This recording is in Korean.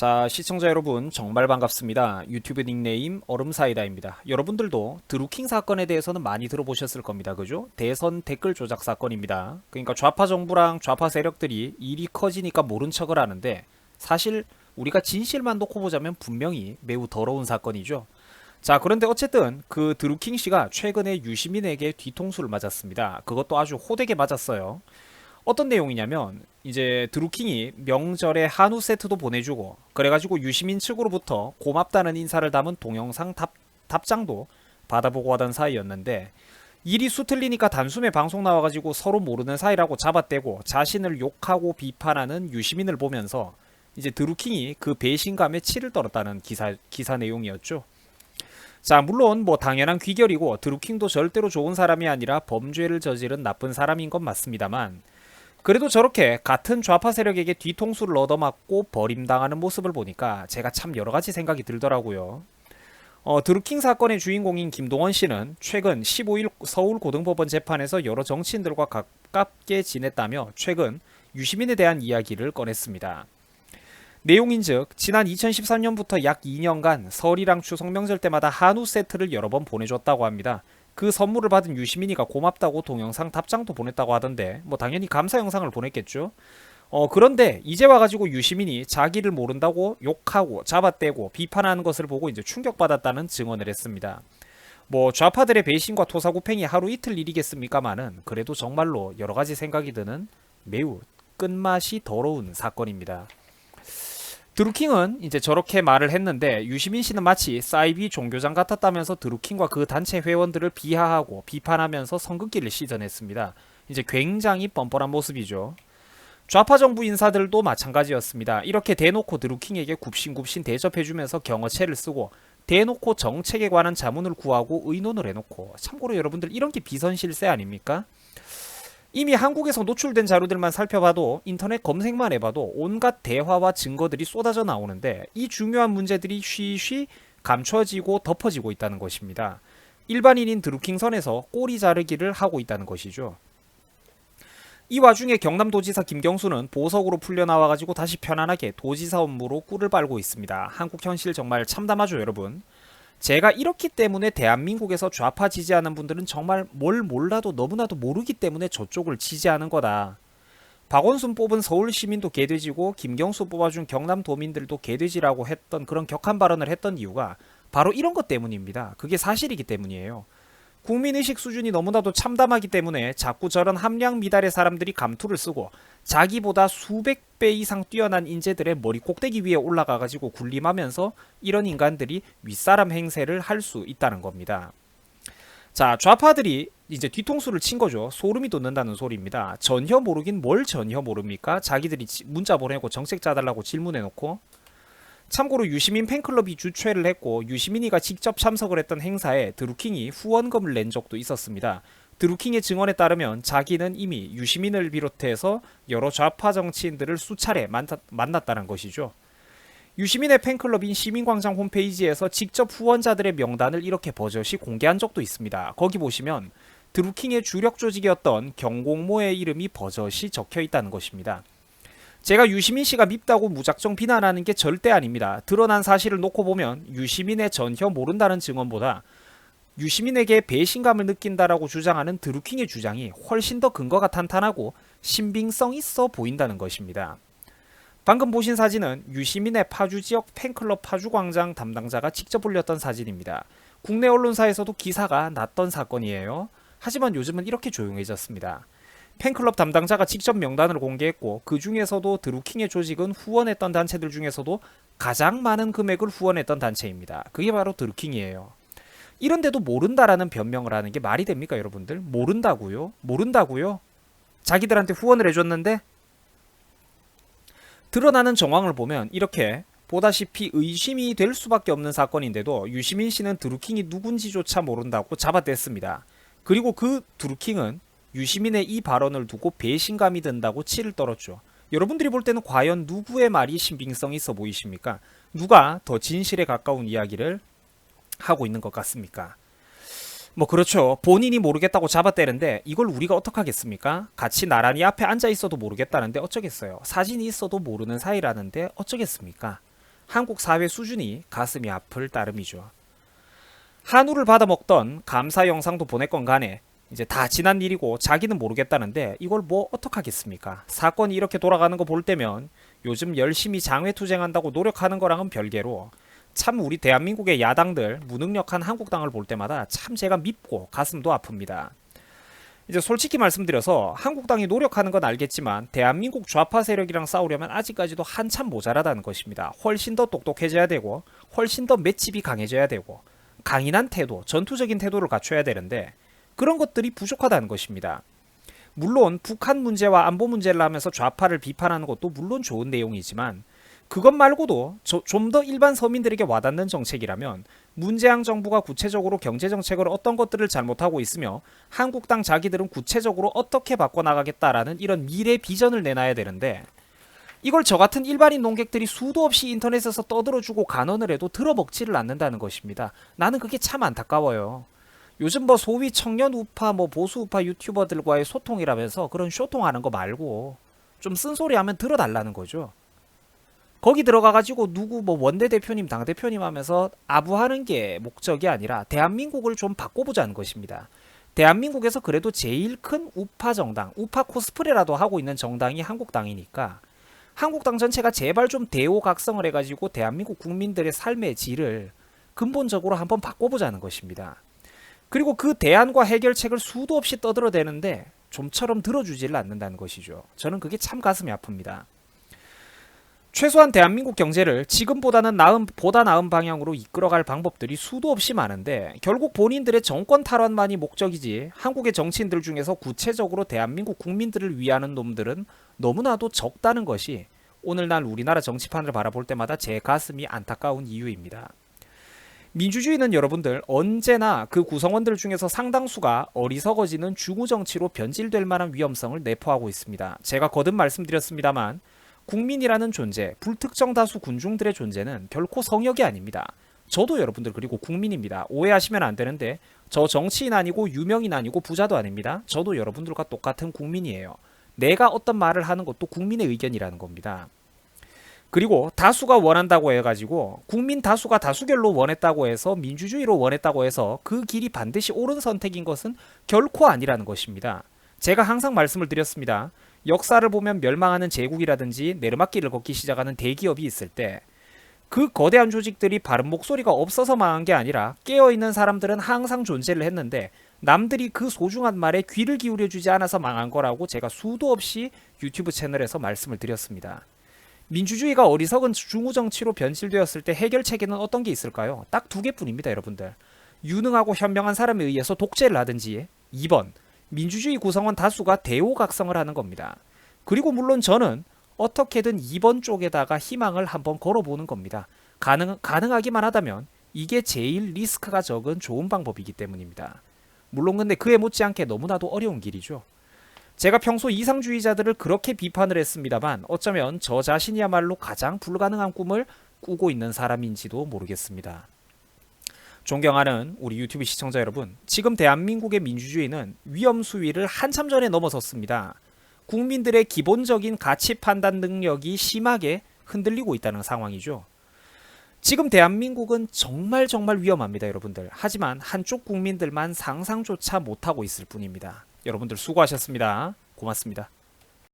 자, 시청자 여러분 정말 반갑습니다. 유튜브 닉네임 얼음사이다입니다. 여러분들도 드루킹 사건에 대해서는 많이 들어보셨을 겁니다. 그죠? 대선 댓글 조작 사건입니다. 그러니까 좌파 정부랑 좌파 세력들이 일이 커지니까 모른 척을 하는데 사실 우리가 진실만 놓고 보자면 분명히 매우 더러운 사건이죠. 자, 그런데 어쨌든 그 드루킹 씨가 최근에 유시민에게 뒤통수를 맞았습니다. 그것도 아주 호되게 맞았어요. 어떤 내용이냐면 이제 드루킹이 명절에 한우 세트도 보내주고 그래가지고 유시민 측으로부터 고맙다는 인사를 담은 동영상 답장도 받아보고 하던 사이였는데 일이 수틀리니까 단숨에 방송 나와가지고 서로 모르는 사이라고 잡아떼고 자신을 욕하고 비판하는 유시민을 보면서 이제 드루킹이 그 배신감에 치를 떨었다는 기사 내용이었죠. 자, 물론 뭐 당연한 귀결이고 드루킹도 절대로 좋은 사람이 아니라 범죄를 저지른 나쁜 사람인 건 맞습니다만 그래도 저렇게 같은 좌파 세력에게 뒤통수를 얻어맞고 버림당하는 모습을 보니까 제가 참 여러가지 생각이 들더라고요. 드루킹 사건의 주인공인 김동원 씨는 최근 15일 서울고등법원 재판에서 여러 정치인들과 가깝게 지냈다며 최근 유시민에 대한 이야기를 꺼냈습니다. 내용인즉 지난 2013년부터 약 2년간 설이랑 추석 명절 때마다 한우 세트를 여러 번 보내줬다고 합니다. 그 선물을 받은 유시민이가 고맙다고 동영상 답장도 보냈다고 하던데 뭐 당연히 감사 영상을 보냈겠죠. 그런데 이제 와가지고 유시민이 자기를 모른다고 욕하고 잡아떼고 비판하는 것을 보고 이제 충격받았다는 증언을 했습니다. 뭐 좌파들의 배신과 토사구팽이 하루 이틀 일이겠습니까마는 그래도 정말로 여러가지 생각이 드는 매우 끝맛이 더러운 사건입니다. 드루킹은 이제 저렇게 말을 했는데 유시민 씨는 마치 사이비 종교장 같았다면서 드루킹과 그 단체 회원들을 비하하고 비판하면서 선긋기를 시전했습니다. 이제 굉장히 뻔뻔한 모습이죠. 좌파 정부 인사들도 마찬가지였습니다. 이렇게 대놓고 드루킹에게 굽신굽신 대접해주면서 경어체를 쓰고 대놓고 정책에 관한 자문을 구하고 의논을 해놓고 참고로 여러분들 이런 게 비선실세 아닙니까? 이미 한국에서 노출된 자료들만 살펴봐도 인터넷 검색만 해봐도 온갖 대화와 증거들이 쏟아져 나오는데 이 중요한 문제들이 쉬쉬 감춰지고 덮어지고 있다는 것입니다. 일반인인 드루킹 선에서 꼬리 자르기를 하고 있다는 것이죠. 이 와중에 경남도지사 김경수는 보석으로 풀려나와가지고 다시 편안하게 도지사 업무로 꿀을 빨고 있습니다. 한국 현실 정말 참담하죠, 여러분. 제가 이렇기 때문에 대한민국에서 좌파 지지하는 분들은 정말 뭘 몰라도 너무나도 모르기 때문에 저쪽을 지지하는 거다. 박원순 뽑은 서울 시민도 개돼지고 김경수 뽑아준 경남도민들도 개돼지라고 했던 그런 격한 발언을 했던 이유가 바로 이런 것 때문입니다. 그게 사실이기 때문이에요. 국민의식 수준이 너무나도 참담하기 때문에 자꾸 저런 함량 미달의 사람들이 감투를 쓰고 자기보다 수백 배 이상 뛰어난 인재들의 머리 꼭대기 위에 올라가가지고 군림하면서 이런 인간들이 윗사람 행세를 할 수 있다는 겁니다. 자, 좌파들이 이제 뒤통수를 친 거죠. 소름이 돋는다는 소리입니다. 전혀 모르긴 뭘 전혀 모릅니까? 자기들이 문자 보내고 정책 짜달라고 질문해놓고 참고로 유시민 팬클럽이 주최를 했고 유시민이가 직접 참석을 했던 행사에 드루킹이 후원금을 낸 적도 있었습니다. 드루킹의 증언에 따르면 자기는 이미 유시민을 비롯해서 여러 좌파 정치인들을 수차례 만났다는 것이죠. 유시민의 팬클럽인 시민광장 홈페이지에서 직접 후원자들의 명단을 이렇게 버젓이 공개한 적도 있습니다. 거기 보시면 드루킹의 주력 조직이었던 경공모의 이름이 버젓이 적혀 있다는 것입니다. 제가 유시민 씨가 밉다고 무작정 비난하는 게 절대 아닙니다. 드러난 사실을 놓고 보면 유시민의 전혀 모른다는 증언보다 유시민에게 배신감을 느낀다라고 주장하는 드루킹의 주장이 훨씬 더 근거가 탄탄하고 신빙성 있어 보인다는 것입니다. 방금 보신 사진은 유시민의 파주 지역 팬클럽 파주광장 담당자가 직접 올렸던 사진입니다. 국내 언론사에서도 기사가 났던 사건이에요. 하지만 요즘은 이렇게 조용해졌습니다. 팬클럽 담당자가 직접 명단을 공개했고 그 중에서도 드루킹의 조직은 후원했던 단체들 중에서도 가장 많은 금액을 후원했던 단체입니다. 그게 바로 드루킹이에요. 이런데도 모른다라는 변명을 하는 게 말이 됩니까, 여러분들? 모른다고요? 모른다고요? 자기들한테 후원을 해줬는데? 드러나는 정황을 보면 이렇게 보다시피 의심이 될 수밖에 없는 사건인데도 유시민 씨는 드루킹이 누군지조차 모른다고 잡아댔습니다. 그리고 그 드루킹은 유시민의 이 발언을 두고 배신감이 든다고 치를 떨었죠. 여러분들이 볼 때는 과연 누구의 말이 신빙성이 있어 보이십니까? 누가 더 진실에 가까운 이야기를 하고 있는 것 같습니까? 뭐 그렇죠. 본인이 모르겠다고 잡아떼는데 이걸 우리가 어떡하겠습니까? 같이 나란히 앞에 앉아 있어도 모르겠다는데 어쩌겠어요. 사진이 있어도 모르는 사이라는데 어쩌겠습니까? 한국 사회 수준이 가슴이 아플 따름이죠. 한우를 받아먹던 감사 영상도 보냈건 간에 이제 다 지난 일이고 자기는 모르겠다는데 이걸 뭐 어떡하겠습니까? 사건이 이렇게 돌아가는 거 볼 때면 요즘 열심히 장외투쟁한다고 노력하는 거랑은 별개로 참 우리 대한민국의 야당들 무능력한 한국당을 볼 때마다 참 제가 밉고 가슴도 아픕니다. 이제 솔직히 말씀드려서 한국당이 노력하는 건 알겠지만 대한민국 좌파 세력이랑 싸우려면 아직까지도 한참 모자라다는 것입니다. 훨씬 더 똑똑해져야 되고 훨씬 더 맷집이 강해져야 되고 강인한 태도, 전투적인 태도를 갖춰야 되는데 그런 것들이 부족하다는 것입니다. 물론 북한 문제와 안보 문제를 하면서 좌파를 비판하는 것도 물론 좋은 내용이지만 그것 말고도 좀 더 일반 서민들에게 와닿는 정책이라면 문재인 정부가 구체적으로 경제정책을 어떤 것들을 잘못하고 있으며 한국당 자기들은 구체적으로 어떻게 바꿔나가겠다라는 이런 미래 비전을 내놔야 되는데 이걸 저 같은 일반인 논객들이 수도 없이 인터넷에서 떠들어주고 간언을 해도 들어먹지를 않는다는 것입니다. 나는 그게 참 안타까워요. 요즘 뭐 소위 청년 우파 뭐 보수 우파 유튜버들과의 소통이라면서 그런 쇼통하는 거 말고 좀 쓴소리 하면 들어달라는 거죠. 거기 들어가가지고 누구 뭐 원내대표님 당대표님 하면서 아부하는 게 목적이 아니라 대한민국을 좀 바꿔보자는 것입니다. 대한민국에서 그래도 제일 큰 우파 정당, 우파 코스프레라도 하고 있는 정당이 한국당이니까 한국당 전체가 제발 좀 대오각성을 해가지고 대한민국 국민들의 삶의 질을 근본적으로 한번 바꿔보자는 것입니다. 그리고 그 대안과 해결책을 수도 없이 떠들어대는데 좀처럼 들어주지를 않는다는 것이죠. 저는 그게 참 가슴이 아픕니다. 최소한 대한민국 경제를 지금보다는 보다 나은 방향으로 이끌어갈 방법들이 수도 없이 많은데 결국 본인들의 정권 탈환만이 목적이지 한국의 정치인들 중에서 구체적으로 대한민국 국민들을 위하는 놈들은 너무나도 적다는 것이 오늘날 우리나라 정치판을 바라볼 때마다 제 가슴이 안타까운 이유입니다. 민주주의는 여러분들 언제나 그 구성원들 중에서 상당수가 어리석어지는 중우정치로 변질될 만한 위험성을 내포하고 있습니다. 제가 거듭 말씀드렸습니다만 국민이라는 존재, 불특정 다수 군중들의 존재는 결코 성역이 아닙니다. 저도 여러분들 그리고 국민입니다. 오해하시면 안 되는데 저 정치인 아니고 유명인 아니고 부자도 아닙니다. 저도 여러분들과 똑같은 국민이에요. 내가 어떤 말을 하는 것도 국민의 의견이라는 겁니다. 그리고 다수가 원한다고 해가지고 국민 다수가 다수결로 원했다고 해서 민주주의로 원했다고 해서 그 길이 반드시 옳은 선택인 것은 결코 아니라는 것입니다. 제가 항상 말씀을 드렸습니다. 역사를 보면 멸망하는 제국이라든지 내리막길을 걷기 시작하는 대기업이 있을 때 그 거대한 조직들이 바른 목소리가 없어서 망한 게 아니라 깨어있는 사람들은 항상 존재를 했는데 남들이 그 소중한 말에 귀를 기울여주지 않아서 망한 거라고 제가 수도 없이 유튜브 채널에서 말씀을 드렸습니다. 민주주의가 어리석은 중우정치로 변질되었을 때 해결책에는 어떤 게 있을까요? 딱 두 개뿐입니다, 여러분들. 유능하고 현명한 사람에 의해서 독재를 하든지 2번, 민주주의 구성원 다수가 대오각성을 하는 겁니다. 그리고 물론 저는 어떻게든 2번 쪽에다가 희망을 한번 걸어보는 겁니다. 가능하기만 하다면 이게 제일 리스크가 적은 좋은 방법이기 때문입니다. 물론 근데 그에 못지않게 너무나도 어려운 길이죠. 제가 평소 이상주의자들을 그렇게 비판을 했습니다만 어쩌면 저 자신이야말로 가장 불가능한 꿈을 꾸고 있는 사람인지도 모르겠습니다. 존경하는 우리 유튜브 시청자 여러분, 지금 대한민국의 민주주의는 위험 수위를 한참 전에 넘어섰습니다. 국민들의 기본적인 가치 판단 능력이 심하게 흔들리고 있다는 상황이죠. 지금 대한민국은 정말 위험합니다, 여러분들. 하지만 한쪽 국민들만 상상조차 못하고 있을 뿐입니다. 여러분들 수고하셨습니다. 고맙습니다.